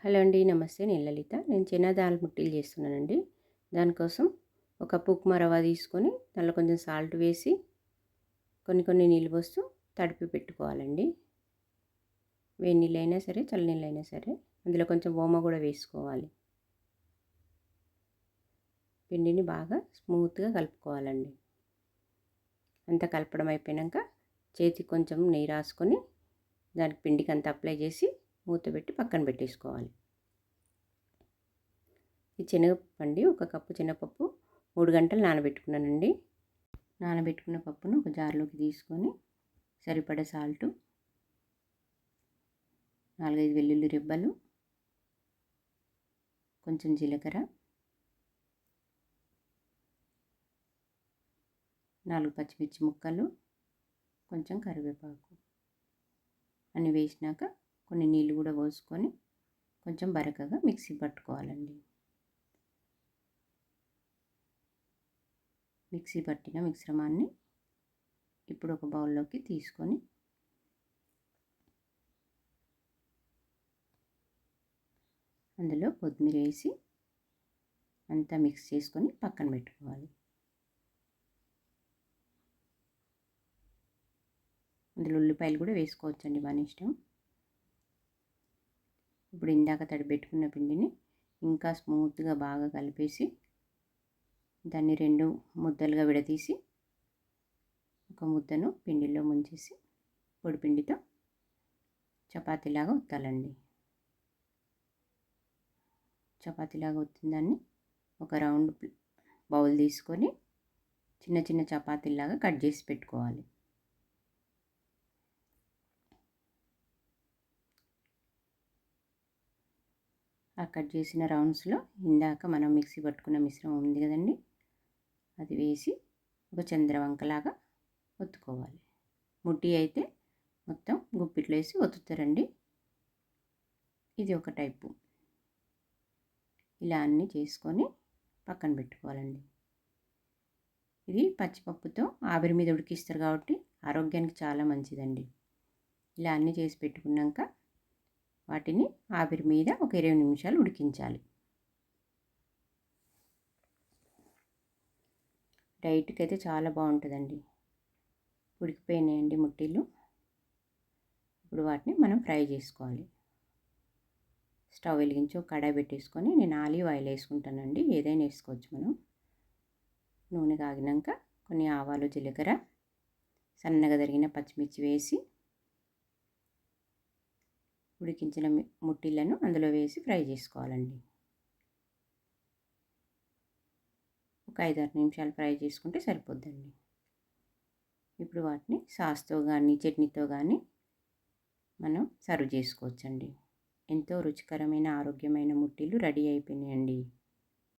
Hello అండి, నమస్తే. నేను లలిత. నేను చిన్న దాల్ ముట్టీలు చేస్తున్నానండి. దానికోసం ఒక కప్పు ఉప్మా రవ్వ తీసుకొని దానిలో కొంచెం సాల్ట్ వేసి కొన్ని నీళ్ళు పోస్తూ తడిపి పెట్టుకోవాలండి. వేడి నీళ్ళైనా సరే, చల్ల నీళ్ళైనా సరే. అందులో కొంచెం ఓమ కూడా వేసుకోవాలి. పిండిని బాగా స్మూత్గా కలుపుకోవాలండి. అంతా కలపడం అయిపోయాక చేతికి కొంచెం నెయ్యి రాసుకొని దానికి పిండికి అంతా అప్లై చేసి మూత పెట్టి పక్కన పెట్టేసుకోవాలి. ఈ శనగపప్పు అండి, ఒక కప్పు శనగపప్పు 3 గంటలు నానబెట్టుకున్నానండి. నానబెట్టుకున్న పప్పును ఒక జార్లోకి తీసుకొని సరిపడా సాల్టు, 4-5 వెల్లుల్లి రెబ్బలు, కొంచెం జీలకర్ర, 4 పచ్చిమిర్చి ముక్కలు, కొంచెం కరివేపాకు అన్నీ వేసినాక కొన్ని నీళ్ళు కూడా పోసుకొని కొంచెం బరకగా మిక్సీ పట్టుకోవాలండి. మిక్సీ పట్టిన మిశ్రమాన్ని ఇప్పుడు ఒక బౌల్లోకి తీసుకొని అందులో కొత్తిమీర వేసి అంతా మిక్స్ చేసుకొని పక్కన పెట్టుకోవాలి. అందులో ఉల్లిపాయలు కూడా వేసుకోవచ్చండి, మన ఇష్టం. ఇప్పుడు ఇందాక తడిపెట్టుకున్న పిండిని ఇంకా స్మూత్గా బాగా కలిపేసి దాన్ని 2 ముద్దలుగా విడదీసి ఒక ముద్దను పిండిలో ముంచేసి పొడి పిండితో చపాతీలాగా ఒత్తాలండి. చపాతీలాగా ఒత్తిన దాన్ని ఒక రౌండ్ బౌల్ తీసుకొని చిన్న చిన్న చపాతీలాగా కట్ చేసి పెట్టుకోవాలి. ఆ కట్ చేసిన రౌండ్స్లో ఇందాక మనం మిక్సీ పట్టుకున్న మిశ్రమం ఉంది కదండి, అది వేసి ఒక చంద్రవంకలాగా ఒత్తుకోవాలి. ముట్టి అయితే మొత్తం గుప్పిట్లో వేసి ఒత్తుతారండి. ఇది ఒక టైపు. ఇలా అన్నీ చేసుకొని పక్కన పెట్టుకోవాలండి. ఇది పచ్చిపప్పుతో ఆవిరి మీద ఉడికిస్తారు కాబట్టి ఆరోగ్యానికి చాలా మంచిదండి. ఇలా అన్నీ చేసి పెట్టుకున్నాక వాటిని ఆవిరి మీద ఒక 20 నిమిషాలు ఉడికించాలి. డైట్కి అయితే చాలా బాగుంటుందండి. ఉడికిపోయినాయండి ముట్టీలు. ఇప్పుడు వాటిని మనం ఫ్రై చేసుకోవాలి. స్టవ్ వెలిగించి ఒక కడాయి పెట్టేసుకొని నేను ఆలివ్ ఆయిల్ వేసుకుంటానండి, ఏదైనా వేసుకోవచ్చు మనం. నూనె కాగినాక కొన్ని ఆవాలు, జీలకర్ర, సన్నగా తరిగిన పచ్చిమిర్చి వేసి ఉడికించిన ముట్టీలను అందులో వేసి ఫ్రై చేసుకోవాలండి. ఒక 5-6 నిమిషాలు ఫ్రై చేసుకుంటే సరిపోద్దండి. ఇప్పుడు వాటిని సాస్తో కానీ చట్నీతో కానీ మనం సర్వ్ చేసుకోవచ్చండి. ఎంతో రుచికరమైన ఆరోగ్యమైన ముట్టీలు రెడీ అయిపోయినాయండి.